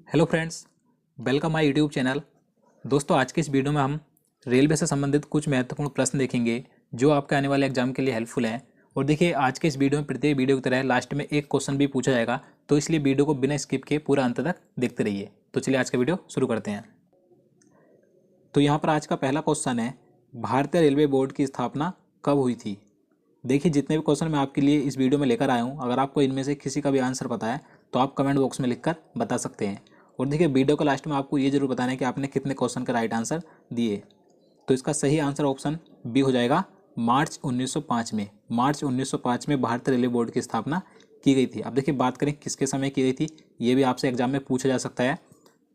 Hello friends, welcome my YouTube channel. दोस्तों, आज के इस वीडियो में हम रेलवे से संबंधित कुछ महत्वपूर्ण प्रश्न देखेंगे जो आपके आने वाले एग्जाम के लिए हेल्पफुल हैं। और देखिए, आज के इस वीडियो में प्रत्येक वीडियो की तरह लास्ट में एक क्वेश्चन भी पूछा जाएगा, तो इसलिए वीडियो को बिना स्किप के पूरा अंत तक देखते रहिए। तो चलिए आज का वीडियो शुरू करते हैं। तो यहाँ पर आज का पहला क्वेश्चन है, भारतीय रेलवे बोर्ड की स्थापना कब हुई थी। देखिए, जितने भी क्वेश्चन मैं आपके लिए इस वीडियो में लेकर आया हूँ, अगर आपको इनमें से किसी का भी आंसर पता है तो आप कमेंट बॉक्स में लिखकर बता सकते हैं। और देखिए, वीडियो के लास्ट में आपको ये जरूर बताना है कि आपने कितने क्वेश्चन का राइट आंसर दिए। तो इसका सही आंसर ऑप्शन बी हो जाएगा, मार्च 1905 में। मार्च 1905 में भारतीय रेलवे बोर्ड की स्थापना की गई थी। अब देखिए, बात करें किसके समय की गई थी, ये भी आपसे एग्जाम में पूछा जा सकता है।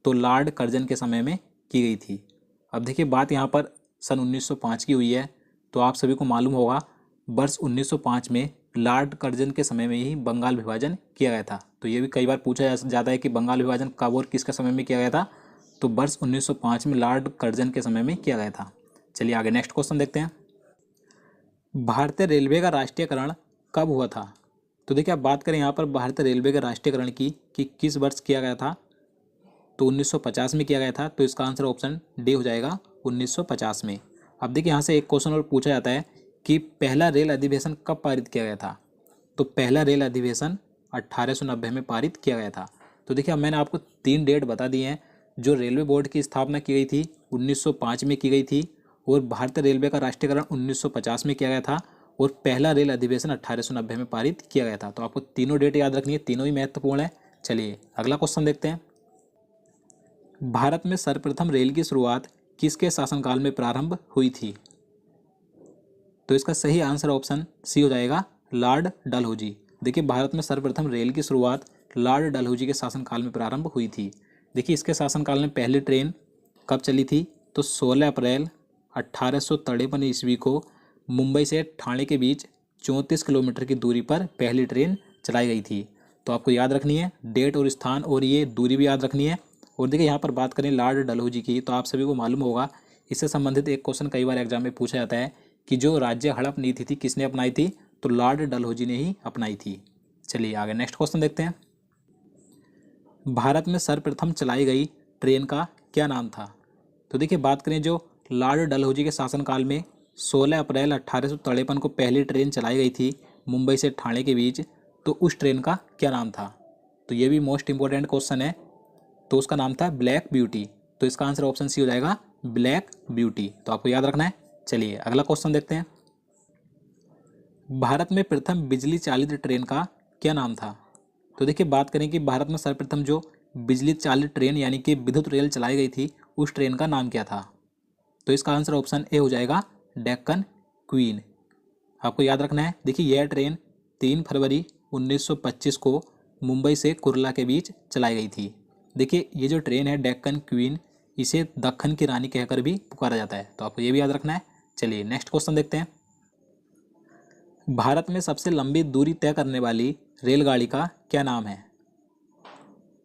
तो लॉर्ड कर्जन के समय में की गई थी। अब देखिए, बात यहाँ पर सन 1905 की हुई है, तो आप सभी को मालूम होगा वर्ष 1905 में लॉर्ड कर्जन के समय में ही बंगाल विभाजन किया गया था। तो ये भी कई बार पूछा जाता है कि बंगाल विभाजन कब और किसके समय में किया गया था। तो वर्ष 1905 में लॉर्ड कर्जन के समय में किया गया था। चलिए आगे नेक्स्ट क्वेश्चन देखते हैं। भारतीय रेलवे का राष्ट्रीयकरण कब हुआ था। तो देखिए, आप बात करें यहाँ पर भारतीय रेलवे के राष्ट्रीयकरण की कि किस वर्ष किया गया था, तो 1950 में किया गया था। तो इसका आंसर ऑप्शन डी हो जाएगा, 1950 में। अब देखिए, यहाँ से एक क्वेश्चन और पूछा जाता है कि पहला रेल अधिवेशन कब पारित किया गया था। तो पहला रेल अधिवेशन 1890 में पारित किया गया था। तो देखिए, अब मैंने आपको 3 डेट बता दी हैं। जो रेलवे बोर्ड की स्थापना की गई थी 1905 में की गई थी, और भारतीय रेलवे का राष्ट्रीयकरण 1950 में किया गया था, और पहला रेल अधिवेशन 1890 में पारित किया गया था। तो आपको तीनों डेट याद रखनी है, तीनों ही महत्वपूर्ण है। चलिए अगला क्वेश्चन देखते हैं। भारत में सर्वप्रथम रेल की शुरुआत किसके शासनकाल में प्रारंभ हुई थी। तो इसका सही आंसर ऑप्शन सी हो जाएगा, लॉर्ड डलहौजी। देखिए, भारत में सर्वप्रथम रेल की शुरुआत लॉर्ड डलहौजी के शासनकाल में प्रारंभ हुई थी। देखिए, इसके शासनकाल में पहली ट्रेन कब चली थी, तो 16 अप्रैल 1853 ईस्वी को मुंबई से ठाणे के बीच 34 किलोमीटर की दूरी पर पहली ट्रेन चलाई गई थी। तो आपको याद रखनी है डेट और स्थान, और ये दूरी भी याद रखनी है। और देखिए, यहाँ पर बात करें लॉर्ड डलहौजी की, तो आप सभी को मालूम होगा, इससे संबंधित एक क्वेश्चन कई बार एग्जाम में पूछा जाता है कि जो राज्य हड़प नीति थी किसने अपनाई थी, तो लॉर्ड डलहौजी ने ही अपनाई थी। चलिए आगे नेक्स्ट क्वेश्चन देखते हैं। भारत में सर्वप्रथम चलाई गई ट्रेन का क्या नाम था। तो देखिए, बात करें जो लॉर्ड डलहौजी के शासनकाल में 16 अप्रैल 1853 को पहली ट्रेन चलाई गई थी मुंबई से ठाणे के बीच, तो उस ट्रेन का क्या नाम था। तो ये भी मोस्ट इंपॉर्टेंट क्वेश्चन है। तो उसका नाम था ब्लैक ब्यूटी। तो इसका आंसर ऑप्शन सी हो जाएगा, ब्लैक ब्यूटी। तो आपको याद रखना है। चलिए अगला क्वेश्चन देखते हैं। भारत में प्रथम बिजली चालित ट्रेन का क्या नाम था। तो देखिए, बात करें कि भारत में सर्वप्रथम जो बिजली चालित ट्रेन यानी कि विद्युत रेल चलाई गई थी, उस ट्रेन का नाम क्या था। तो इसका आंसर ऑप्शन ए हो जाएगा, डेक्कन क्वीन। आपको याद रखना है। देखिए, यह ट्रेन 3 फरवरी 1925 को मुंबई से कुर्ला के बीच चलाई गई थी। देखिए, ये जो ट्रेन है डेक्कन क्वीन, इसे दक्कन की रानी कहकर भी पुकारा जाता है। तो आपको ये भी याद रखना है। चलिए नेक्स्ट क्वेश्चन देखते हैं। भारत में सबसे लंबी दूरी तय करने वाली रेलगाड़ी का क्या नाम है।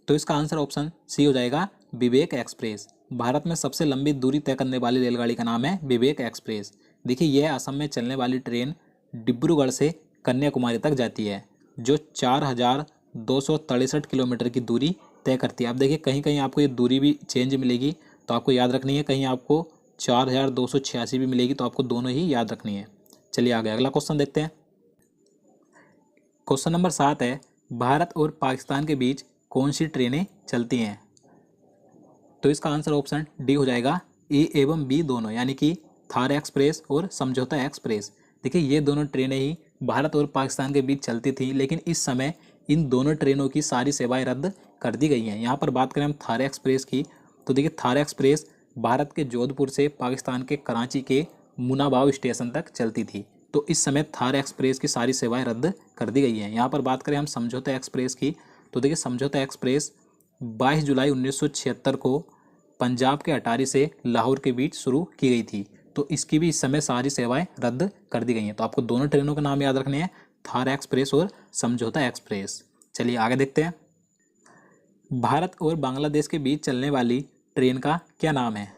तो इसका आंसर ऑप्शन सी हो जाएगा, विवेक एक्सप्रेस। भारत में सबसे लंबी दूरी तय करने वाली रेलगाड़ी का नाम है विवेक एक्सप्रेस। देखिए, यह असम में चलने वाली ट्रेन डिब्रूगढ़ से कन्याकुमारी तक जाती है, जो 4263 किलोमीटर की दूरी तय करती है। आप देखिए, कहीं कहीं आपको ये दूरी भी चेंज मिलेगी, तो आपको याद रखनी है। कहीं आपको 4286 भी मिलेगी, तो आपको दोनों ही याद रखनी है। चलिए आगे अगला क्वेश्चन देखते हैं। क्वेश्चन नंबर 7 है, भारत और पाकिस्तान के बीच कौन सी ट्रेनें चलती हैं। तो इसका आंसर ऑप्शन डी हो जाएगा, ए एवं बी दोनों, यानी कि थार एक्सप्रेस और समझौता एक्सप्रेस। देखिए, ये दोनों ट्रेनें ही भारत और पाकिस्तान के बीच चलती थी, लेकिन इस समय इन दोनों ट्रेनों की सारी सेवाएं रद्द कर दी गई हैं। यहाँ पर बात करें हम थार एक्सप्रेस की, तो देखिए, थार एक्सप्रेस भारत के जोधपुर से पाकिस्तान के कराची के मुनाबाव स्टेशन तक चलती थी। तो इस समय थार एक्सप्रेस की सारी सेवाएं रद्द कर दी गई हैं। यहाँ पर बात करें हम समझौता एक्सप्रेस की, तो देखिए, समझौता एक्सप्रेस 22 जुलाई 1976 को पंजाब के अटारी से लाहौर के बीच शुरू की गई थी। तो इसकी भी इस समय सारी सेवाएं रद्द कर दी गई हैं। तो आपको दोनों ट्रेनों का नाम याद रखने हैं, थार एक्सप्रेस और समझौता एक्सप्रेस। चलिए आगे देखते हैं। भारत और बांग्लादेश के बीच चलने वाली ट्रेन का क्या नाम है।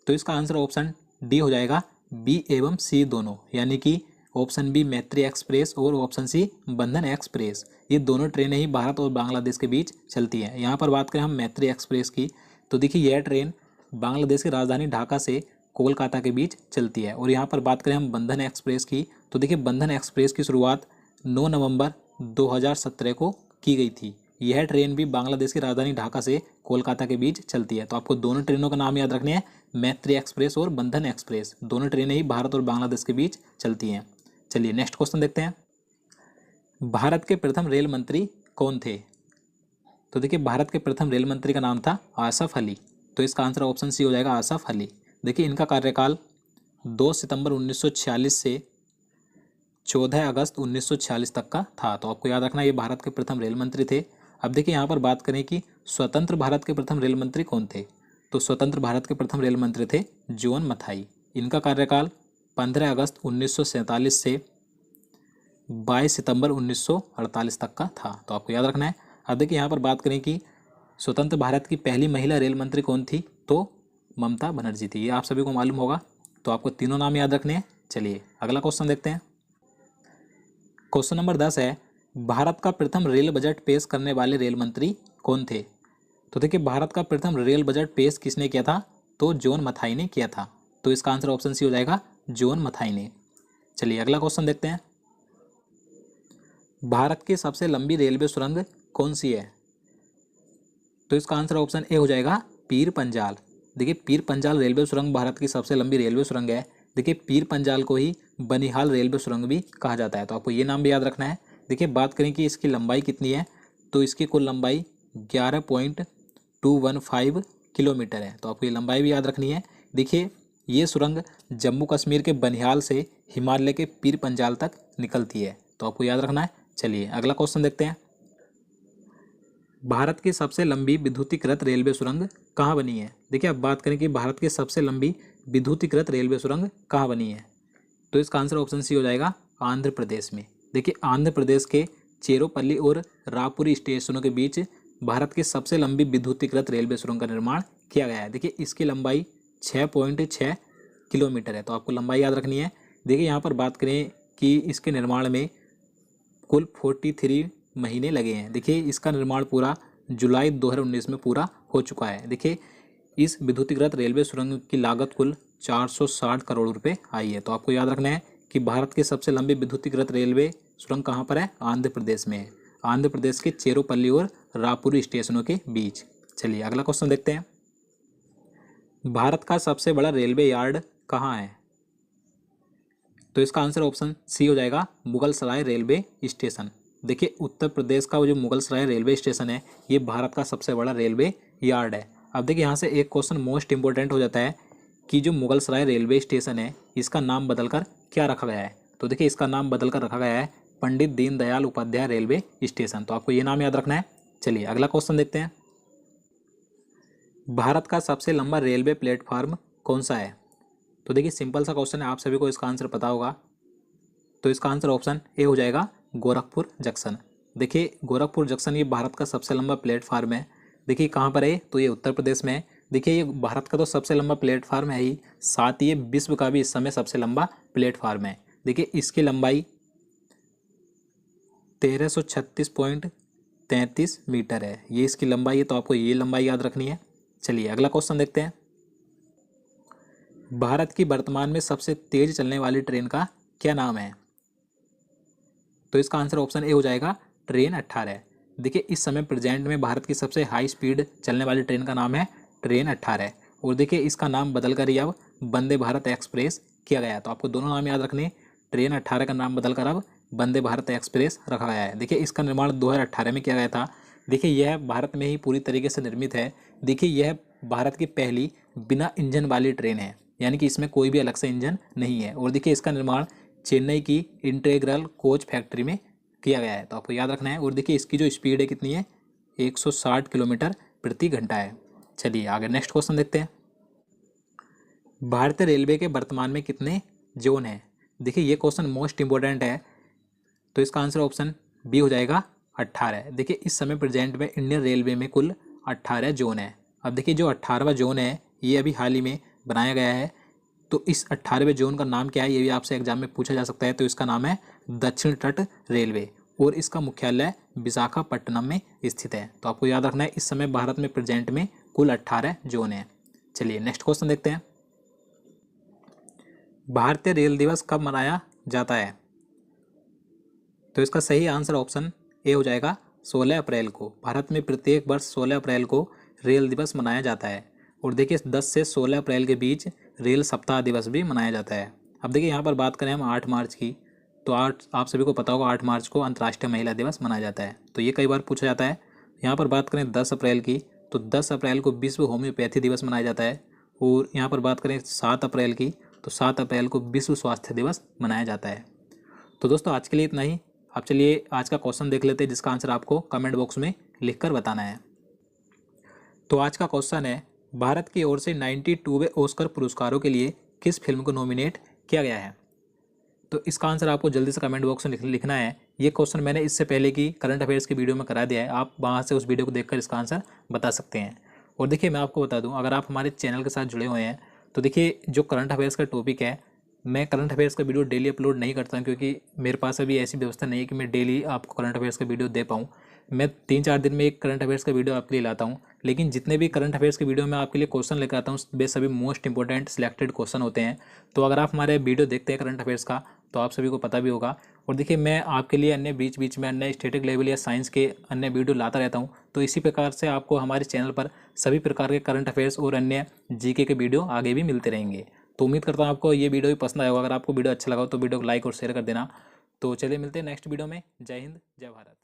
तो इसका आंसर ऑप्शन डी हो जाएगा, बी एवं सी दोनों, यानी कि ऑप्शन बी मैत्री एक्सप्रेस और ऑप्शन सी बंधन एक्सप्रेस। ये दोनों ट्रेनें ही भारत और बांग्लादेश के बीच चलती हैं। यहाँ पर बात करें हम मैत्री एक्सप्रेस की, तो देखिए यह ट्रेन बांग्लादेश की राजधानी ढाका से कोलकाता के बीच चलती है। और यहाँ पर बात करें हम बंधन एक्सप्रेस की, तो देखिए बंधन एक्सप्रेस की शुरुआत 9 नवंबर 2017 को की गई थी। यह ट्रेन भी बांग्लादेश की राजधानी ढाका से कोलकाता के बीच चलती है। तो आपको दोनों ट्रेनों का नाम याद रखने हैं, मैत्री एक्सप्रेस और बंधन एक्सप्रेस। दोनों ट्रेनें ही भारत और बांग्लादेश के बीच चलती हैं। चलिए नेक्स्ट क्वेश्चन देखते हैं। भारत के प्रथम रेल मंत्री कौन थे? तो देखिए भारत के प्रथम रेल मंत्री का नाम था आसफ अली। तो इसका आंसर ऑप्शन सी हो जाएगा, आसफ अली। देखिए इनका कार्यकाल 2 सितंबर 1946 से 14 अगस्त 1946 तक का था। तो आपको याद रखना ये भारत के प्रथम रेल मंत्री थे। अब देखिए यहाँ पर बात करें कि स्वतंत्र भारत के प्रथम रेल मंत्री कौन थे, तो स्वतंत्र भारत के प्रथम रेल मंत्री थे जॉन मथाई। इनका कार्यकाल 15 अगस्त 1947 से 22 सितंबर 1948 तक का था। तो आपको याद रखना है। अब देखिए यहाँ पर बात करें कि स्वतंत्र भारत की पहली महिला रेल मंत्री कौन थी, तो ममता बनर्जी थी। ये आप सभी को मालूम होगा। तो आपको तीनों नाम याद रखने हैं। चलिए अगला क्वेश्चन देखते हैं। क्वेश्चन नंबर 10 है, भारत का प्रथम रेल बजट पेश करने वाले रेल मंत्री कौन थे? तो देखिए भारत का प्रथम रेल बजट पेश किसने किया था, तो जॉन मथाई ने किया था। तो इसका आंसर ऑप्शन सी हो जाएगा, जॉन मथाई ने। चलिए अगला क्वेश्चन देखते हैं। भारत की सबसे लंबी रेलवे सुरंग कौन सी है? तो इसका आंसर ऑप्शन ए हो जाएगा, पीर पंजाल। देखिए पीर पंजाल रेलवे सुरंग भारत की सबसे लंबी रेलवे सुरंग है। देखिए पीर पंजाल को ही बनिहाल रेलवे सुरंग भी कहा जाता है। तो आपको ये नाम भी याद रखना है। देखिए बात करें कि इसकी लंबाई कितनी है, तो इसकी कुल लंबाई 11.215 किलोमीटर है। तो आपको ये लंबाई भी याद रखनी है। देखिए ये सुरंग जम्मू कश्मीर के बनिहाल से हिमालय के पीर पंजाल तक निकलती है। तो आपको याद रखना है। चलिए अगला क्वेश्चन देखते हैं। भारत की सबसे लंबी विद्युतीकृत रेलवे सुरंग कहाँ बनी है? देखिए अब बात करें कि भारत की सबसे लंबी विद्युतीकृत रेलवे सुरंग कहाँ बनी है, तो इसका आंसर ऑप्शन सी हो जाएगा, आंध्र प्रदेश में। देखिए आंध्र प्रदेश के चेरोपल्ली और रायपुरी स्टेशनों के बीच भारत की सबसे लंबी विद्युतीकृत रेलवे सुरंग का निर्माण किया गया है। देखिए इसकी लंबाई 6.6 किलोमीटर है। तो आपको लंबाई याद रखनी है। देखिए यहाँ पर बात करें कि इसके निर्माण में कुल 43 महीने लगे हैं। देखिए इसका निर्माण पूरा जुलाई 2019 में पूरा हो चुका है। देखिए इस विद्युतीकृत रेलवे सुरंग की लागत कुल 460 करोड़ रुपए आई है। तो आपको याद रखना है कि भारत की सबसे लंबी विद्युतीकृत रेलवे सुरंग कहाँ पर है, आंध्र प्रदेश में है। आंध्र प्रदेश के चेरोपल्ली और रायपुरी स्टेशनों के बीच। चलिए अगला क्वेश्चन देखते हैं। भारत का सबसे बड़ा रेलवे यार्ड कहाँ है? तो इसका आंसर ऑप्शन सी हो जाएगा, मुगलसराय रेलवे स्टेशन। देखिए उत्तर प्रदेश का वो जो मुगलसराय रेलवे स्टेशन है, ये भारत का सबसे बड़ा रेलवे यार्ड है। अब देखिए यहाँ से एक क्वेश्चन मोस्ट इंपॉर्टेंट हो जाता है कि जो मुगलसराय रेलवे स्टेशन है, इसका नाम बदलकर क्या रखा गया है? तो देखिए इसका नाम बदलकर रखा गया है पंडित दीनदयाल उपाध्याय रेलवे स्टेशन। तो आपको ये नाम याद रखना है। चलिए अगला क्वेश्चन देखते हैं। भारत का सबसे लंबा रेलवे प्लेटफार्म कौन सा है? तो देखिए सिंपल सा क्वेश्चन है, आप सभी को इसका आंसर पता होगा। तो इसका आंसर ऑप्शन ए हो जाएगा, गोरखपुर जंक्शन। देखिए गोरखपुर जंक्शन ये भारत का सबसे लंबा प्लेटफार्म है। देखिए कहाँ पर है, तो ये उत्तर प्रदेश में है। देखिए ये भारत का तो सबसे लंबा प्लेटफार्म है ही, साथ ही ये विश्व का भी इस समय सबसे लंबा प्लेटफार्म है। देखिए इसकी लंबाई 1336.33 मीटर है, ये इसकी लंबाई है। तो आपको ये लंबाई याद रखनी है। चलिए अगला क्वेश्चन देखते हैं। भारत की वर्तमान में सबसे तेज चलने वाली ट्रेन का क्या नाम है? तो इसका आंसर ऑप्शन ए हो जाएगा, ट्रेन 18। देखिए इस समय प्रेजेंट में भारत की सबसे हाई स्पीड चलने वाली ट्रेन का नाम है ट्रेन 18। और देखिए इसका नाम बदलकर ही अब वंदे भारत एक्सप्रेस किया गया है। तो आपको दोनों नाम याद रखने, ट्रेन 18 का नाम बदलकर अब वंदे भारत एक्सप्रेस रखा गया है। देखिए इसका निर्माण 2018 में किया गया था। देखिए यह भारत में ही पूरी तरीके से निर्मित है। देखिए यह भारत की पहली बिना इंजन वाली ट्रेन है, यानी कि इसमें कोई भी अलग से इंजन नहीं है। और देखिए इसका निर्माण चेन्नई की इंटीग्रल कोच फैक्ट्री में किया गया है। तो आपको याद रखना है। और देखिए इसकी जो स्पीड है कितनी है, 160 किलोमीटर प्रति घंटा है। चलिए आगे नेक्स्ट क्वेश्चन देखते हैं। भारतीय रेलवे के वर्तमान में कितने जोन हैं? देखिए ये क्वेश्चन मोस्ट इंपॉर्टेंट है। तो इसका आंसर ऑप्शन बी हो जाएगा, 18। देखिए इस समय प्रेजेंट में इंडियन रेलवे में कुल 18 जोन है। अब देखिए जो 18वां जोन है, ये अभी हाल ही में बनाया गया है। तो इस 18वें जोन का नाम क्या है, ये भी आपसे एग्जाम में पूछा जा सकता है। तो इसका नाम है दक्षिण तट रेलवे और इसका मुख्यालय विशाखापट्टनम में स्थित है। तो आपको याद रखना है, इस समय भारत में प्रेजेंट में कुल 18 जोन हैं। चलिए नेक्स्ट क्वेश्चन देखते हैं। भारतीय रेल दिवस कब मनाया जाता है? तो इसका सही आंसर ऑप्शन ए हो जाएगा 16 अप्रैल को। भारत में प्रत्येक वर्ष 16 अप्रैल को रेल दिवस मनाया जाता है। और देखिए 10 से 16 अप्रैल के बीच रेल सप्ताह दिवस भी मनाया जाता है। अब देखिए यहाँ पर बात करें हम 8 मार्च की, तो आप सभी को पता होगा 8 मार्च को अंतर्राष्ट्रीय महिला दिवस मनाया जाता है। तो ये कई बार पूछा जाता है। यहाँ पर बात करें 10 अप्रैल की, तो 10 अप्रैल को विश्व होम्योपैथी दिवस मनाया जाता है। और यहाँ पर बात करें 7 अप्रैल की, तो 7 अप्रैल को विश्व स्वास्थ्य दिवस मनाया जाता है। तो दोस्तों आज के लिए इतना ही। अब चलिए आज का क्वेश्चन देख लेते हैं, जिसका आंसर आपको कमेंट बॉक्स में लिखकर बताना है। तो आज का क्वेश्चन है, भारत की ओर से 92वें ऑस्कर पुरस्कारों के लिए किस फिल्म को नॉमिनेट किया गया है? तो इसका आंसर आपको जल्दी से कमेंट बॉक्स में लिखना है। ये क्वेश्चन मैंने इससे पहले की करंट अफेयर्स की वीडियो में करा दिया है, आप वहाँ से उस वीडियो को देखकर इसका आंसर बता सकते हैं। और देखिए मैं आपको बता दूँ, अगर आप हमारे चैनल के साथ जुड़े हुए हैं तो देखिए जो करंट अफेयर्स का टॉपिक है, मैं करंट अफेयर्स का वीडियो डेली अपलोड नहीं करता, क्योंकि मेरे पास अभी ऐसी व्यवस्था नहीं है कि मैं डेली आपको करंट अफेयर्स का वीडियो दे पाऊँ। मैं 3-4 दिन में एक करंट अफेयर्स का वीडियो आपके लिए लाता हूँ। लेकिन जितने भी करंट अफेयर्स के वीडियो मैं आपके लिए क्वेश्चन लेकर आता हूँ, वे सभी मोस्ट इंपॉर्टेंट सिलेक्टेड क्वेश्चन होते हैं। तो अगर आप हमारे वीडियो देखते हैं करंट अफेयर्स का, तो आप सभी को पता भी होगा। और देखिए मैं आपके लिए अन्य बीच बीच में अन्य स्टैटिक लेवल या साइंस के अन्य वीडियो लाता रहता हूँ। तो इसी प्रकार से आपको हमारे चैनल पर सभी प्रकार के करंट अफेयर्स और अन्य जीके के वीडियो आगे भी मिलते रहेंगे। तो उम्मीद करता हूँ आपको ये वीडियो भी पसंद आएगा। अगर आपको वीडियो अच्छा लगा तो वीडियो को लाइक और शेयर कर देना। तो चलिए मिलते हैं नेक्स्ट वीडियो में। जय हिंद, जय भारत।